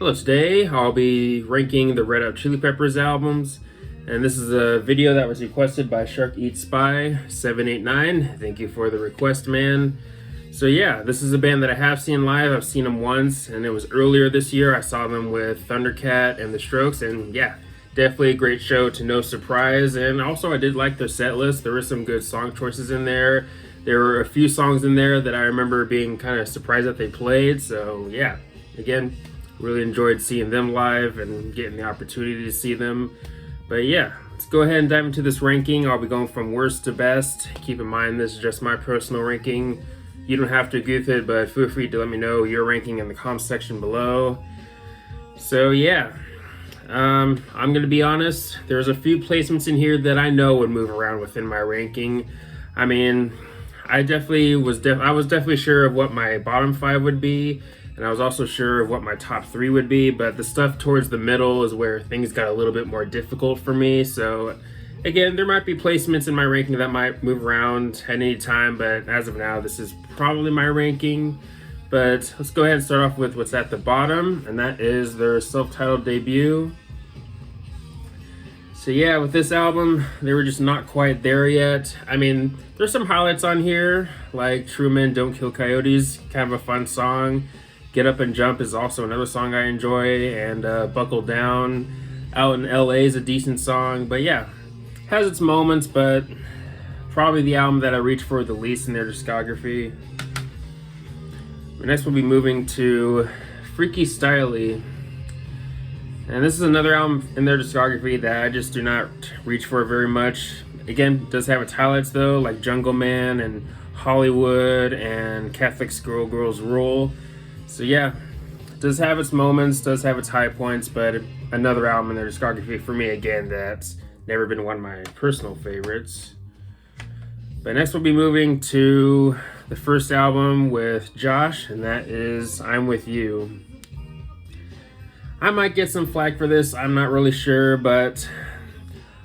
Hello, today I'll be ranking the Red Hot Chili Peppers albums, and this is a video that was requested by Shark Eats Spy 789. Thank you for the request, man. So yeah, this is a band that I have seen live. I've seen them once, and it was earlier this year. I saw them with Thundercat and The Strokes, and yeah, definitely a great show, to no surprise. And also I did like their set list. There were some good song choices in there. There were a few songs in there that I remember being kind of surprised that they played. So yeah, again, really enjoyed seeing them live and getting the opportunity to see them. But yeah, let's go ahead and dive into this ranking. I'll be going from worst to best. Keep in mind, this is just my personal ranking. You don't have to agree with it, but feel free to let me know your ranking in the comments section below. So yeah, I'm gonna be honest, there's a few placements in here that I know would move around within my ranking. I mean, I was definitely sure of what my bottom 5 would be, and I was also sure of what my top 3 would be, but the stuff towards the middle is where things got a little bit more difficult for me. So again, there might be placements in my ranking that might move around at any time, but as of now, this is probably my ranking. But let's go ahead and start off with what's at the bottom, and that is their self-titled debut. So yeah, with this album, they were just not quite there yet. I mean, there's some highlights on here, like True Men Don't Kill Coyotes, kind of a fun song. Get Up and Jump is also another song I enjoy, and Buckle Down Out in LA is a decent song. But yeah, has its moments, but probably the album that I reach for the least in their discography. Next we'll be moving to Freaky Styley. And this is another album in their discography that I just do not reach for very much. Again, does have its highlights though, like Jungle Man and Hollywood and Catholic Girls Rule. So yeah, does have its moments, does have its high points, but another album in their discography for me, again, that's never been one of my personal favorites. But next we'll be moving to the first album with Josh, and that is I'm With You. I might get some flack for this, I'm not really sure, but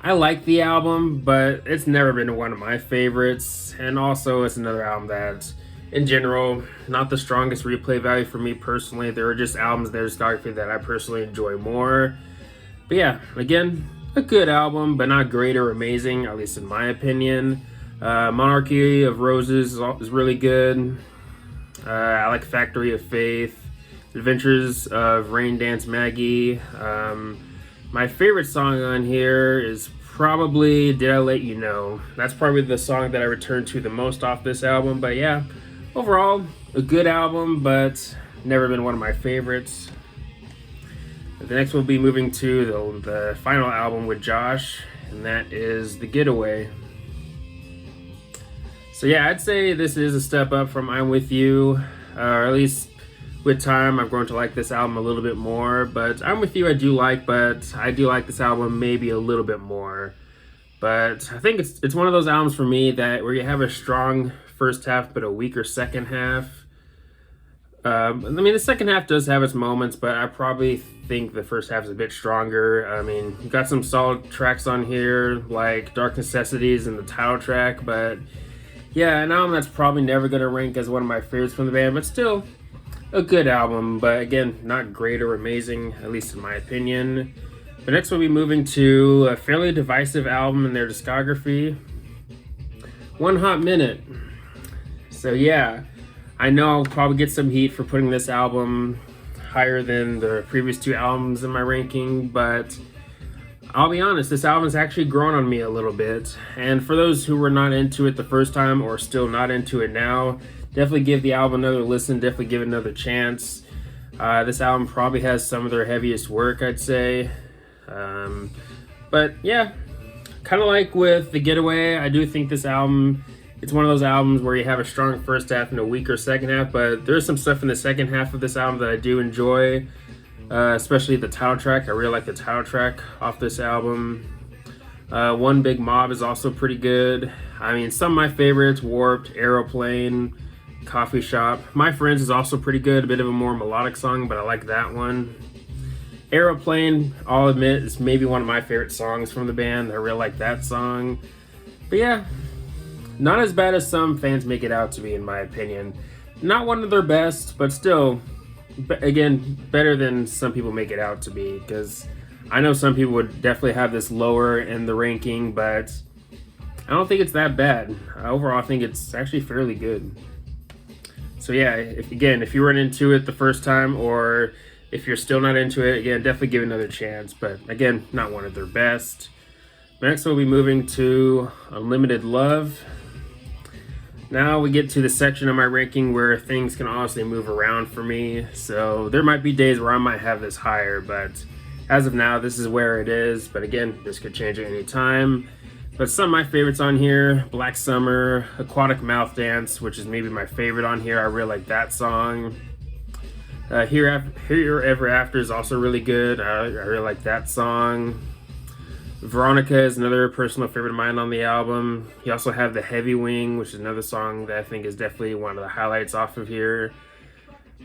I like the album, but it's never been one of my favorites. And also it's another album that, in general, not the strongest replay value for me personally. There are just albums in their discography that I personally enjoy more. But yeah, again, a good album, but not great or amazing, at least in my opinion. Monarchy of Roses is really good. I like Factory of Faith, Adventures of Rain Dance Maggie. My favorite song on here is probably Did I Let You Know. That's probably the song that I return to the most off this album. But yeah, overall, a good album, but never been one of my favorites. The next we'll be moving to the final album with Josh, and that is The Getaway. So yeah, I'd say this is a step up from I'm With You, or at least with time I've grown to like this album a little bit more. But I'm With You I do like, but I do like this album maybe a little bit more. But I think it's one of those albums for me that where you have a strong first half but a weaker second half. I mean, the second half does have its moments, but I probably think the first half is a bit stronger. I mean, you've got some solid tracks on here, like Dark Necessities and the title track, but yeah, an album that's probably never going to rank as one of my favorites from the band, but still a good album, but again, not great or amazing, at least in my opinion. But next we'll be moving to a fairly divisive album in their discography, One Hot Minute. So yeah, I know I'll probably get some heat for putting this album higher than the previous 2 albums in my ranking, but I'll be honest, this album has actually grown on me a little bit. And for those who were not into it the first time or still not into it now, definitely give the album another listen, definitely give it another chance. This album probably has some of their heaviest work, I'd say. But yeah, kind of like with The Getaway, I do think this album, it's one of those albums where you have a strong first half and a weaker second half, but there's some stuff in the second half of this album that I do enjoy, especially the title track. I really like the title track off this album. One Big Mob is also pretty good. I mean, some of my favorites, Warped, Aeroplane, Coffee Shop. My Friends is also pretty good, a bit of a more melodic song, but I like that one. Aeroplane, I'll admit, is maybe one of my favorite songs from the band. I really like that song. But yeah, not as bad as some fans make it out to be, in my opinion. Not one of their best, but still again, better than some people make it out to be, because I know some people would definitely have this lower in the ranking, but I don't think it's that bad. Overall, I think it's actually fairly good. So yeah, if you weren't into it the first time, or if you're still not into it, again, definitely give it another chance. But again, not one of their best. Next, we'll be moving to Unlimited Love. Now we get to the section of my ranking where things can honestly move around for me. So there might be days where I might have this higher, but as of now, this is where it is. But again, this could change at any time. But some of my favorites on here: Black Summer, Aquatic Mouth Dance, which is maybe my favorite on here. I really like that song. Here Ever After is also really good. I really like that song. Veronica is another personal favorite of mine on the album. You also have The Heavy Wing, which is another song that I think is definitely one of the highlights off of here.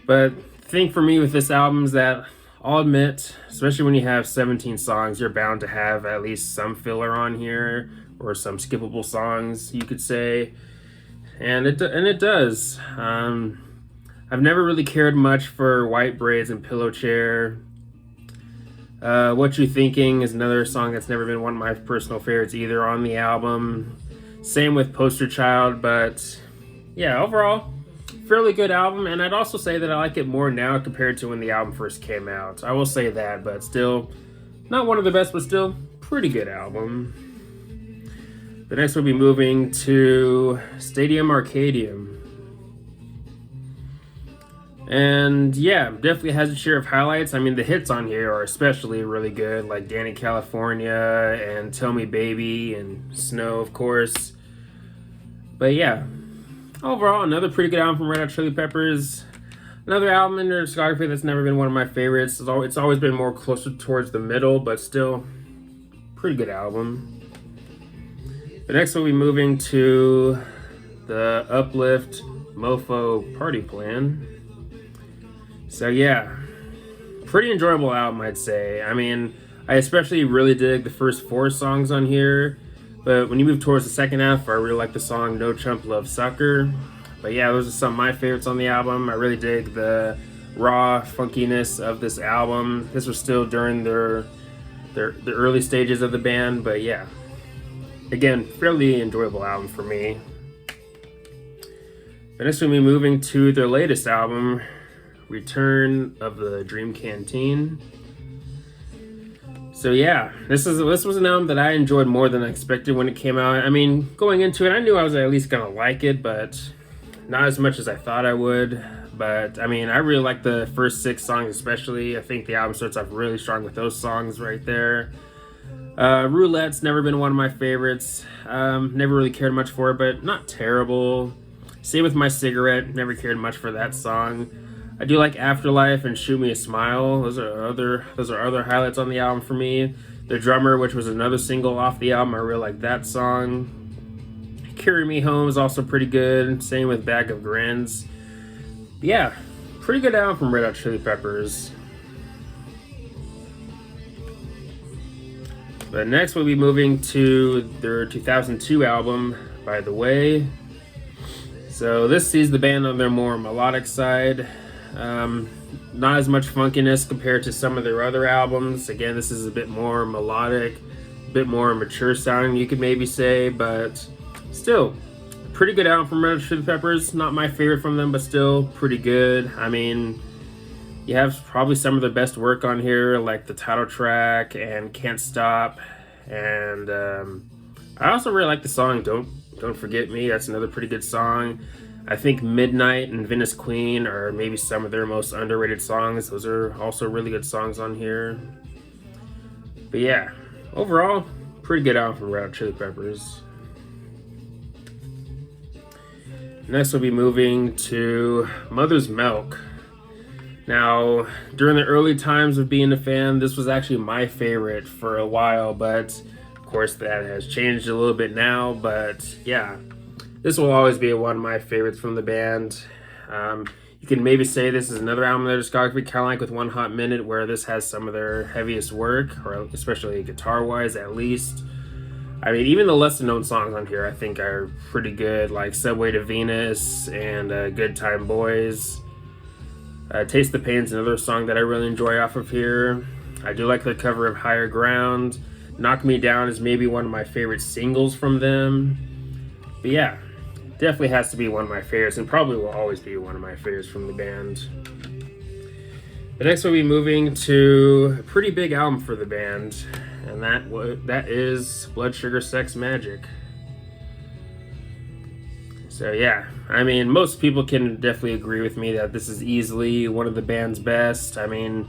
But the thing for me with this album is that I'll admit, especially when you have 17 songs, you're bound to have at least some filler on here, or some skippable songs, you could say. And it does. I've never really cared much for White Braids and Pillow Chair. What You Thinking is another song that's never been one of my personal favorites either on the album. Same with Poster Child, but yeah, overall, fairly good album. And I'd also say that I like it more now compared to when the album first came out. I will say that, but still, not one of the best, but still pretty good album. The next we'll be moving to Stadium Arcadium. And yeah, definitely has a share of highlights. I mean, the hits on here are especially really good, like Danny California and Tell Me Baby and Snow, of course. But yeah, overall, another pretty good album from Red Hot Chili Peppers. Another album in their discography that's never been one of my favorites. It's always been more closer towards the middle, but still, pretty good album. The next we'll be moving to the Uplift Mofo Party Plan. So yeah, pretty enjoyable album, I'd say. I mean, I especially really dig the first 4 songs on here, but when you move towards the second half, I really like the song No Chump Love Sucker. But yeah, those are some of my favorites on the album. I really dig the raw funkiness of this album. This was still during the early stages of the band, but yeah, again, fairly enjoyable album for me. But next we'll be moving to their latest album, Return of the Dream Canteen. So yeah, this was an album that I enjoyed more than I expected when it came out. I mean, going into it, I knew I was at least gonna like it, but not as much as I thought I would. But I mean, I really like the first 6 songs especially. I think the album starts off really strong with those songs right there. Roulette's never been one of my favorites. Never really cared much for it, but not terrible. Same with My Cigarette, never cared much for that song. I do like Afterlife and Shoot Me a Smile. Those are other highlights on the album for me. The Drummer, which was another single off the album, I really like that song. Carry Me Home is also pretty good. Same with Bag of Grins. Yeah, pretty good album from Red Hot Chili Peppers. But next we'll be moving to their 2002 album, By the Way. So this sees the band on their more melodic side. Not as much funkiness compared to some of their other albums. Again, this is a bit more melodic, a bit more mature sounding, you could maybe say, but still, pretty good album from Red Hot Chili Peppers. Not my favorite from them, but still pretty good. I mean, you have probably some of their best work on here, like the title track and Can't Stop. And I also really like the song Don't Forget Me. That's another pretty good song. I think Midnight and Venice Queen are maybe some of their most underrated songs. Those are also really good songs on here. But yeah, overall, pretty good album from Red Hot Chili Peppers. Next we'll be moving to Mother's Milk. Now, during the early times of being a fan, this was actually my favorite for a while, but of course that has changed a little bit now. But yeah, this will always be one of my favorites from the band. You can maybe say this is another album in their discography, kind of like with One Hot Minute, where this has some of their heaviest work, or especially guitar-wise at least. I mean, even the lesser-known songs on here I think are pretty good, like Subway to Venus and Good Time Boys. Taste the Pain's another song that I really enjoy off of here. I do like their cover of Higher Ground. Knock Me Down is maybe one of my favorite singles from them. But yeah, definitely has to be one of my favorites, and probably will always be one of my favorites from the band. The next we'll be moving to a pretty big album for the band, and that is Blood Sugar Sex Magik. So yeah, I mean, most people can definitely agree with me that this is easily one of the band's best. I mean,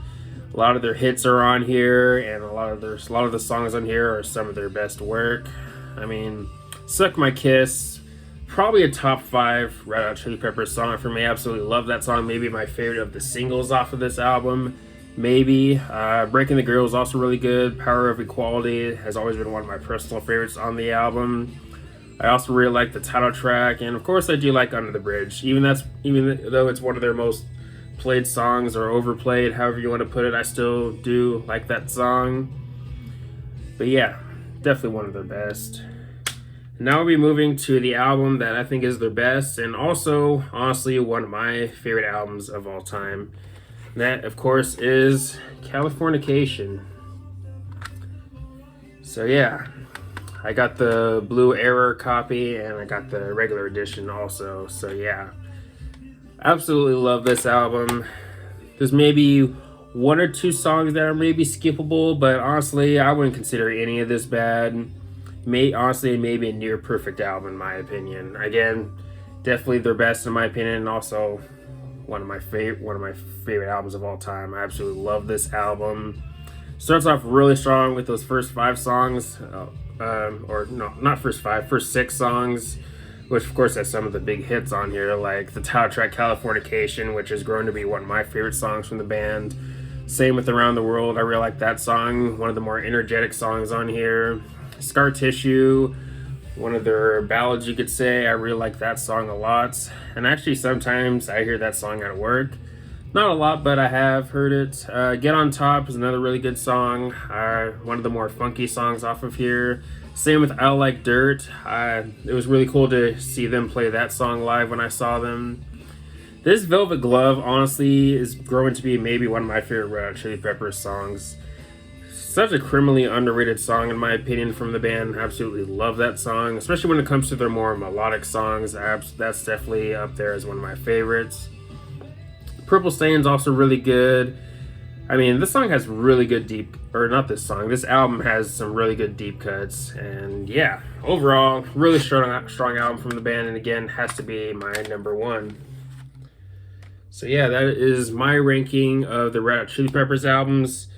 a lot of their hits are on here, and a lot of the songs on here are some of their best work. I mean, Suck My Kiss, probably a top 5 Red Hot Chili Peppers song for me. Absolutely love that song. Maybe my favorite of the singles off of this album. Maybe. Breaking the Girl is also really good. Power of Equality has always been one of my personal favorites on the album. I also really like the title track, and of course I do like Under the Bridge. Even though it's one of their most played songs, or overplayed, however you want to put it, I still do like that song. But yeah, definitely one of their best. Now we'll be moving to the album that I think is their best, and also, honestly, one of my favorite albums of all time. And that, of course, is Californication. So yeah, I got the Blue Error copy, and I got the regular edition also. So yeah, absolutely love this album. There's maybe 1 or 2 songs that are maybe skippable, but honestly, I wouldn't consider any of this bad. Honestly, maybe a near perfect album in my opinion. Again, definitely their best in my opinion, and also one of my favorite albums of all time. I absolutely love this album. Starts off really strong with those first 5 songs, first 6 songs, which of course has some of the big hits on here, like the title track Californication, which has grown to be one of my favorite songs from the band. Same with Around the World. I really like that song, one of the more energetic songs on here. Scar Tissue, one of their ballads, you could say. I really like that song a lot, and actually sometimes I hear that song at work. Not a lot, but I have heard it. Get On Top is another really good song, one of the more funky songs off of here. Same with I Like Dirt. It was really cool to see them play that song live when I saw them. This Velvet Glove, honestly, is growing to be maybe one of my favorite Red Hot Chili Peppers songs. Such a criminally underrated song in my opinion from the band. Absolutely love that song, especially when it comes to their more melodic songs. That's definitely up there as one of my favorites. Purple Stain's also really good. I mean, this song has really good this album has some really good deep cuts, and yeah, overall, really strong album from the band, and again, has to be my number 1. So yeah, that is my ranking of the Red Hot Chili Peppers albums.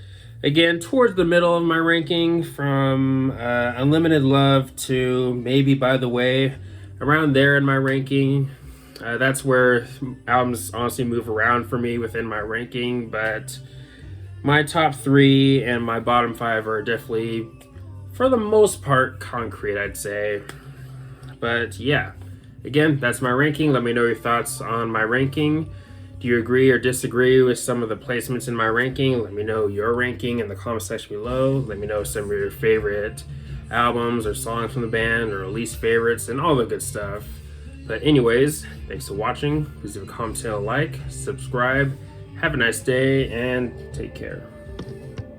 Again, towards the middle of my ranking, from Unlimited Love to maybe By the Way, around there in my ranking. That's where albums honestly move around for me within my ranking, but my top 3 and my bottom 5 are definitely, for the most part, concrete, I'd say. But yeah, again, that's my ranking. Let me know your thoughts on my ranking. Do you agree or disagree with some of the placements in my ranking? Let me know your ranking in the comment section below. Let me know some of your favorite albums or songs from the band, or least favorites, and all the good stuff. But anyways, thanks for watching. Please leave a comment, a like, subscribe. Have a nice day, and take care.